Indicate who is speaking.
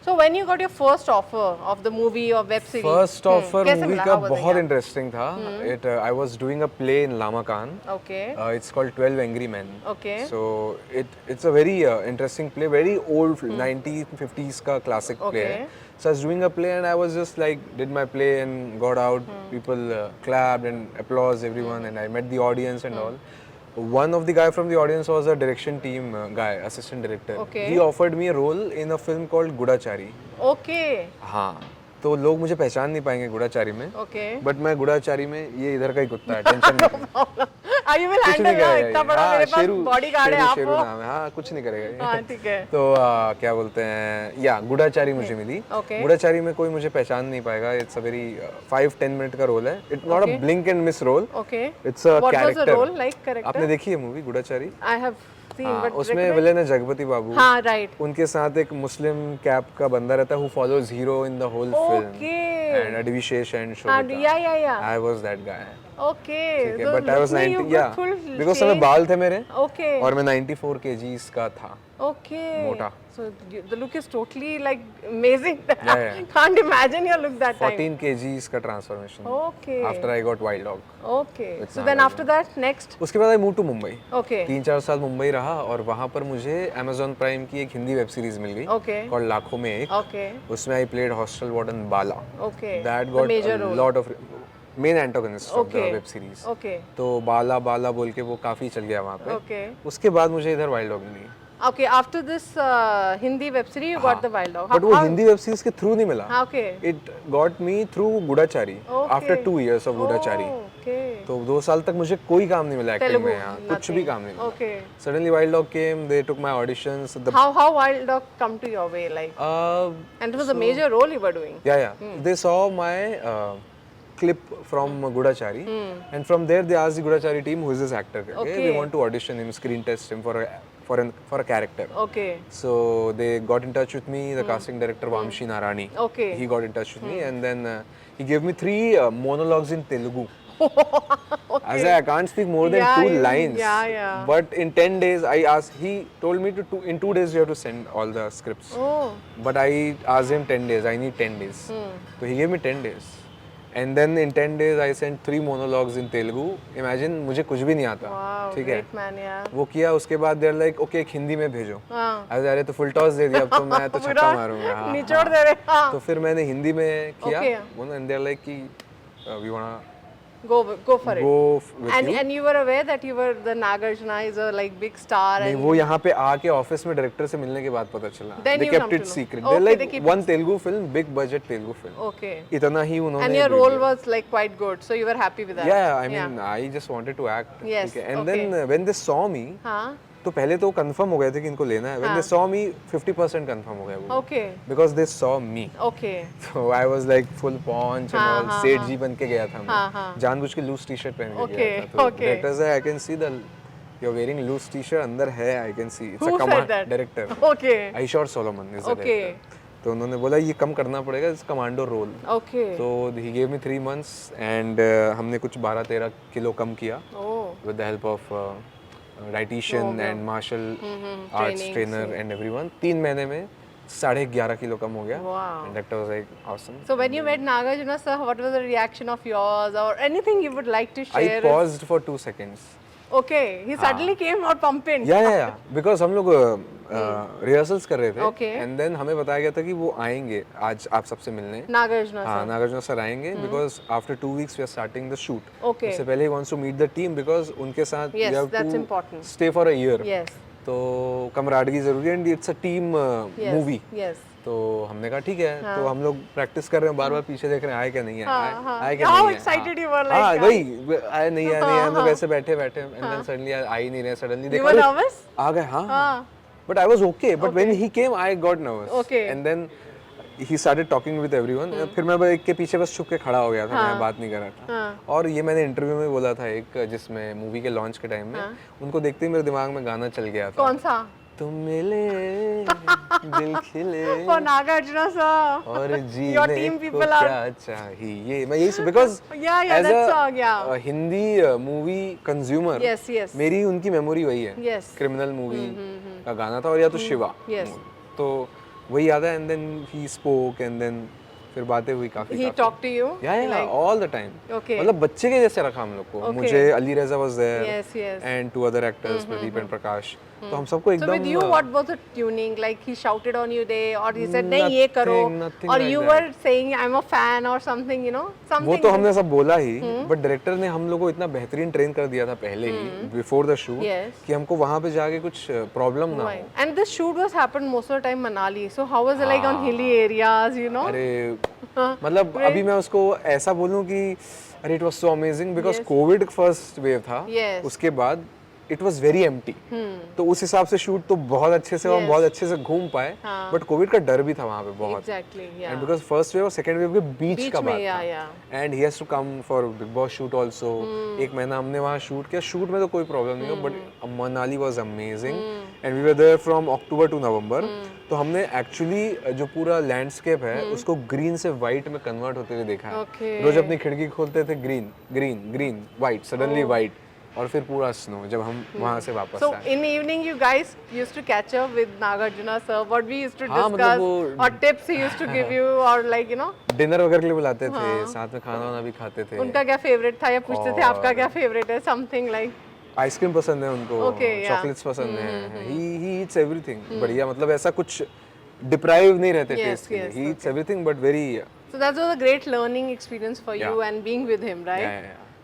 Speaker 1: So when you got your first offer of the movie or web series,
Speaker 2: first offer
Speaker 1: कैसे
Speaker 2: movie
Speaker 1: मिला?
Speaker 2: का
Speaker 1: How was it?
Speaker 2: बहुत interesting था. It I was doing a play in Lamakaan.
Speaker 1: Okay.
Speaker 2: It's called 12 Angry Men.
Speaker 1: Okay.
Speaker 2: So it's a very interesting play, very old 1950s का classic play है.
Speaker 1: Okay.
Speaker 2: So I was doing a play and I was just like did my play and got out. People clapped and applause everyone and I met the audience and all. One of the guy from the audience was a direction team guy, assistant director.
Speaker 1: Okay.
Speaker 2: He offered me a role in a film called Gudachari.
Speaker 1: Okay.
Speaker 2: हाँ, तो लोग मुझे पहचान नहीं पाएंगे गुड़ाचारी में.
Speaker 1: Okay.
Speaker 2: But मैं गुड़ाचारी में ये इधर का ही कुत्ता है, टेंशन नहीं.
Speaker 1: You will
Speaker 2: कुछ
Speaker 1: handle
Speaker 2: नहीं
Speaker 1: ना,
Speaker 2: करेगा
Speaker 1: इतना
Speaker 2: ये.
Speaker 1: बड़ा
Speaker 2: हाँ,
Speaker 1: मेरे पास
Speaker 2: शेरू
Speaker 1: बॉडीगार्ड है
Speaker 2: शेरू
Speaker 1: आप
Speaker 2: शेरू
Speaker 1: वो.
Speaker 2: नाम है. हाँ, कुछ नहीं करेगा ये.
Speaker 1: हाँ, ठीक है.
Speaker 2: तो क्या बोलते हैं, या गुड़ाचारी मुझे मिली.
Speaker 1: Okay.
Speaker 2: गुड़ाचारी में कोई मुझे पहचान नहीं पाएगा. इट्स अ वेरी 5-10 मिनट का रोल है. It's not a blink and miss role.
Speaker 1: Okay.
Speaker 2: It's a
Speaker 1: What was the
Speaker 2: character.
Speaker 1: role like, character?
Speaker 2: आपने देखी है movie Goodachari?
Speaker 1: I have seen,
Speaker 2: हाँ,
Speaker 1: but
Speaker 2: उसमें
Speaker 1: recommend?
Speaker 2: विलेन है जगपति बाबू.
Speaker 1: हाँ, right.
Speaker 2: उनके साथ एक मुस्लिम कैप का बंदा रहता है who follows hero in the whole film.
Speaker 1: Okay.
Speaker 2: And Advishesh and
Speaker 1: हाँ,
Speaker 2: Shobita.
Speaker 1: yeah.
Speaker 2: I was that guy.
Speaker 1: Okay.
Speaker 2: ठीक है,
Speaker 1: So
Speaker 2: but I was
Speaker 1: look में
Speaker 2: 90,
Speaker 1: you
Speaker 2: yeah,
Speaker 1: got full
Speaker 2: because समय
Speaker 1: change.
Speaker 2: बाल थे मेरे
Speaker 1: Okay.
Speaker 2: और मैं 94 kgs का था.
Speaker 1: Okay.
Speaker 2: मोटा.
Speaker 1: So the look is totally like amazing.
Speaker 2: Yeah.
Speaker 1: Can't imagine your look that time.
Speaker 2: 14 kgs का transformation.
Speaker 1: Okay.
Speaker 2: After I got Wild Dog.
Speaker 1: Okay.
Speaker 2: With
Speaker 1: So then
Speaker 2: Nagarjuna.
Speaker 1: after that, next.
Speaker 2: उसके बाद I moved to Mumbai.
Speaker 1: Okay.
Speaker 2: 3-4 साल मुंबई रहा और वहाँ पर मुझे Amazon Prime की एक हिंदी वेब सीरीज मिल गई.
Speaker 1: Okay.
Speaker 2: Called लाखों में एक.
Speaker 1: Okay.
Speaker 2: उसमें I played hostel warden Bala.
Speaker 1: Okay.
Speaker 2: That
Speaker 1: The
Speaker 2: got
Speaker 1: major
Speaker 2: a
Speaker 1: role.
Speaker 2: lot of main antagonist of the
Speaker 1: Okay.
Speaker 2: web series.
Speaker 1: Okay.
Speaker 2: तो बाला बाला बोल के वो काफी चल गया वहाँ पे.
Speaker 1: Okay.
Speaker 2: उसके बाद मुझे इधर वाइल्ड डॉग मिली.
Speaker 1: Okay. After this Hindi web series, you got the Wild Dog.
Speaker 2: But वो हिंदी वेब सीरीज के थ्रू नहीं मिला.
Speaker 1: Okay.
Speaker 2: It got me through Goodachari
Speaker 1: Okay.
Speaker 2: After 2 years of Goodachari.
Speaker 1: Okay.
Speaker 2: तो 2 साल तक मुझे कोई काम नहीं मिला एक्टिंग
Speaker 1: Telugu,
Speaker 2: में. यहाँ कुछ भी काम नहीं मिला.
Speaker 1: Okay.
Speaker 2: Suddenly wild dog came, they took my auditions.
Speaker 1: How Wild Dog come to your way, like? And it was a major role you were doing.
Speaker 2: Yeah. They saw my clip from Gudachari, and from there they asked the Gudachari team, who is this actor? Okay, we want to audition him, screen test him for a character.
Speaker 1: Okay.
Speaker 2: So they got in touch with me. The casting director Vamshi Narani.
Speaker 1: Okay.
Speaker 2: He got in touch with me, and then he gave me 3 monologues in Telugu. I said I can't speak more than 2 lines.
Speaker 1: Yeah.
Speaker 2: But in 10 days, I asked. He told me in 2 days you have to send all the scripts.
Speaker 1: Oh.
Speaker 2: But I asked him 10 days. I need 10 days. So he gave me 10 days. And then in 10 days I sent 3 monologues in Telugu. Imagine मुझे कुछ भी नहीं आता.
Speaker 1: Wow.
Speaker 2: ठीक है.
Speaker 1: Great man, yeah.
Speaker 2: वो किया. उसके बाद they're like, okay, एक हिंदी में भेजो.
Speaker 1: हाँ.
Speaker 2: अरे तो फुल टॉस दे दिया. अब तो मैं तो छक्का मारूंगा. हाँ,
Speaker 1: निचोड़ दे रहे. हाँ.
Speaker 2: तो फिर मैंने हिंदी में किया.
Speaker 1: Okay.
Speaker 2: And they're like कि we wanna
Speaker 1: Go for it.
Speaker 2: go with you.
Speaker 1: And you were aware that you were the Nagarjuna is a like big star.
Speaker 2: नहीं,
Speaker 1: And
Speaker 2: वो यहाँ पे आके ऑफिस में डायरेक्टर से मिलने के बाद पता चला.
Speaker 1: Then
Speaker 2: They
Speaker 1: you
Speaker 2: kept
Speaker 1: come
Speaker 2: it
Speaker 1: to know.
Speaker 2: secret.
Speaker 1: Okay,
Speaker 2: They're
Speaker 1: they
Speaker 2: like
Speaker 1: keep
Speaker 2: one Telugu film, big budget Telugu film.
Speaker 1: Okay.
Speaker 2: इतना ही उन्होंने.
Speaker 1: And your
Speaker 2: भेज
Speaker 1: role
Speaker 2: दिया.
Speaker 1: was like quite good, so you were happy with that.
Speaker 2: Yeah, I mean, I just wanted to act.
Speaker 1: Yes,
Speaker 2: ठीक है. And
Speaker 1: okay.
Speaker 2: then when they saw me,
Speaker 1: हाँ.
Speaker 2: तो पहले तो कंफर्म हो गए थे कि इनको लेना है. When they saw me, 50% confirm हो गया वो.
Speaker 1: Okay.
Speaker 2: Because they saw me.
Speaker 1: Okay.
Speaker 2: So I was like full paunch and all. सेठ जी बन के गया था मैं.
Speaker 1: हाँ.
Speaker 2: जानबूझ के लूज टी-शर्ट पहन के
Speaker 1: Okay,
Speaker 2: गया था. तो
Speaker 1: okay.
Speaker 2: director said, I can see the you're wearing loose t-shirt. अंदर है, I can see. It's
Speaker 1: Who
Speaker 2: a
Speaker 1: said
Speaker 2: command
Speaker 1: that?
Speaker 2: director.
Speaker 1: Okay.
Speaker 2: Aishwar Solomon is the
Speaker 1: Okay.
Speaker 2: director. तो उन्होंने बोला ये कम करना पड़ेगा. It's commando role.
Speaker 1: Okay.
Speaker 2: So he gave me 3 months and हमने कुछ 12-13 किलो कम किया.
Speaker 1: Oh.
Speaker 2: With the help of dietitian and martial arts trainer and everyone. 3 महीने में 11.5 किलो कम हो गया.
Speaker 1: Wow.
Speaker 2: And that was like awesome.
Speaker 1: So when you met Nagarjuna sir, what was the reaction of yours or anything you would like to share?
Speaker 2: I paused for 2 seconds.
Speaker 1: Okay. He suddenly came out pumping.
Speaker 2: Yeah. Because हम लोग rehearsals कर रहे थे.
Speaker 1: Okay.
Speaker 2: And then हमें बताया गया था कि वो आएंगे आज आप सबसे मिलने.
Speaker 1: Nagarjuna
Speaker 2: हाँ,
Speaker 1: sir.
Speaker 2: नागार्जुना सर आएंगे because after 2 weeks we are starting the shoot.
Speaker 1: Okay.
Speaker 2: उससे पहले he wants to meet the team because उनके साथ
Speaker 1: Yes,
Speaker 2: you have
Speaker 1: that's
Speaker 2: to
Speaker 1: important.
Speaker 2: stay for a year.
Speaker 1: Yes.
Speaker 2: तो कमराडगी जरूरी है. And it's a team
Speaker 1: Yes.
Speaker 2: movie.
Speaker 1: Yes.
Speaker 2: तो हमने कहा ठीक है. तो हम लोग प्रैक्टिस कर रहे हैं. बार-बार पीछे देख रहे हैं आए क्या नहीं है. आए क्या
Speaker 1: How
Speaker 2: नहीं है.
Speaker 1: excited you were like.
Speaker 2: हाँ वही आए नहीं है. हम लोग ऐसे बैठे and then suddenly आ ही नहीं रहे. Suddenly
Speaker 1: You
Speaker 2: देखा
Speaker 1: were nervous?
Speaker 2: आ गए. हाँ. But I was okay. But when he came, I got nervous.
Speaker 1: Okay.
Speaker 2: And then he started talking with everyone. फिर मैं एक के पीछे बस छुप के खड़ा हो गया था. मैं बात नहीं कर रहा था. और ये मैंने इंटरव्यू में बोला था एक जिसमें मूवी के लॉन्च के टाइम में उनको देखते ही मेरे दिमाग में गाना चल गया था.
Speaker 1: कौन सा?
Speaker 2: तुम मिले दिल खिले
Speaker 1: For Nagarjuna sir.
Speaker 2: और
Speaker 1: Your
Speaker 2: जीने
Speaker 1: team
Speaker 2: को
Speaker 1: people are.
Speaker 2: क्या चाहिए. मैं यही because
Speaker 1: Yeah,
Speaker 2: as
Speaker 1: that
Speaker 2: a
Speaker 1: song, yeah.
Speaker 2: Hindi movie consumer
Speaker 1: Yes.
Speaker 2: मेरी उनकी मेमोरी वही है.
Speaker 1: Yes.
Speaker 2: क्रिमिनल मूवी का गाना था और या तो शिवा.
Speaker 1: Yes.
Speaker 2: तो वही याद है and then he spoke and then फिर बातें हुई काफी
Speaker 1: He talked to you?
Speaker 2: या ऑल द टाइम
Speaker 1: Okay.
Speaker 2: मतलब बच्चे के जैसे रखा हम लोग को मुझे Ali Raza was there
Speaker 1: Yes, yes.
Speaker 2: And two other actors Pradeep and Prakash तो हम सबको
Speaker 1: So
Speaker 2: एकदम
Speaker 1: with you, what was the tuning? Like he shouted on you there, or he said, "नहीं ये करो,"
Speaker 2: nothing
Speaker 1: or
Speaker 2: like
Speaker 1: you
Speaker 2: that.
Speaker 1: were saying, "I'm a fan" or something, you know,
Speaker 2: वो
Speaker 1: something.
Speaker 2: तो हमने सब बोला ही but director ने हम लोग को इतना बेहतरीन ट्रेन कर दिया था पहले ही बिफोर द शूट
Speaker 1: Yes.
Speaker 2: कि हमको वहां पे जाके कुछ प्रॉब्लम ना हो
Speaker 1: Right. And this shoot was happened most of the time Manali. So how was it like on hilly areas, you know?
Speaker 2: अरे मतलब अभी मैं उसको ऐसा बोलूं कि अरे it was so amazing because Covid first wave था
Speaker 1: Yes.
Speaker 2: उसके बाद इट वाज वेरी एम्प्टी तो उस हिसाब से शूट तो बहुत अच्छे से हम बहुत अच्छे से घूम पाए बट कोविड का डर भी था वहाँ पे बहुत
Speaker 1: Exactly. Yeah.
Speaker 2: And because first wave और सेकंड वेव के बीच का
Speaker 1: में,
Speaker 2: बात
Speaker 1: yeah,
Speaker 2: था
Speaker 1: yeah.
Speaker 2: And he has to come for Bigg Boss shoot also एक महीना हमने वहाँ शूट किया शूट में तो कोई प्रॉब्लम नहीं हुआ but Manali was amazing and we were there from October to November तो हमने एक्चुअली जो पूरा लैंडस्केप है उसको ग्रीन से वाइट में कन्वर्ट होते हुए देखा है
Speaker 1: Okay.
Speaker 2: रोज अपनी खिड़की खोलते थे green green green white suddenly white और फिर पूरा स्नो जब हम वहाँ से वापस
Speaker 1: So
Speaker 2: आए
Speaker 1: in the evening, you guys used to catch up with Nagarjuna sir. What we used to
Speaker 2: हाँ, मतलब
Speaker 1: discuss,
Speaker 2: वो-
Speaker 1: or tips he used to give you, or like you know,
Speaker 2: dinner वगैरह के लिए बुलाते थे साथ में खाना वाना भी खाते थे
Speaker 1: उनका क्या फेवरेट था या पूछते थे आपका क्या फेवरेट है, something like.
Speaker 2: आइसक्रीम पसंद है उनको
Speaker 1: Okay, yeah.
Speaker 2: चॉकलेट्स पसंद है ही ईट्स एवरीथिंग बढ़िया मतलब ऐसा कुछ डिप्राइव नहीं रहते
Speaker 1: Yes,
Speaker 2: टेस्ट के लिए
Speaker 1: yes,
Speaker 2: he eats everything but very
Speaker 1: So that was a great learning experience for you
Speaker 2: Yeah.
Speaker 1: and being with him, right?
Speaker 2: Yeah.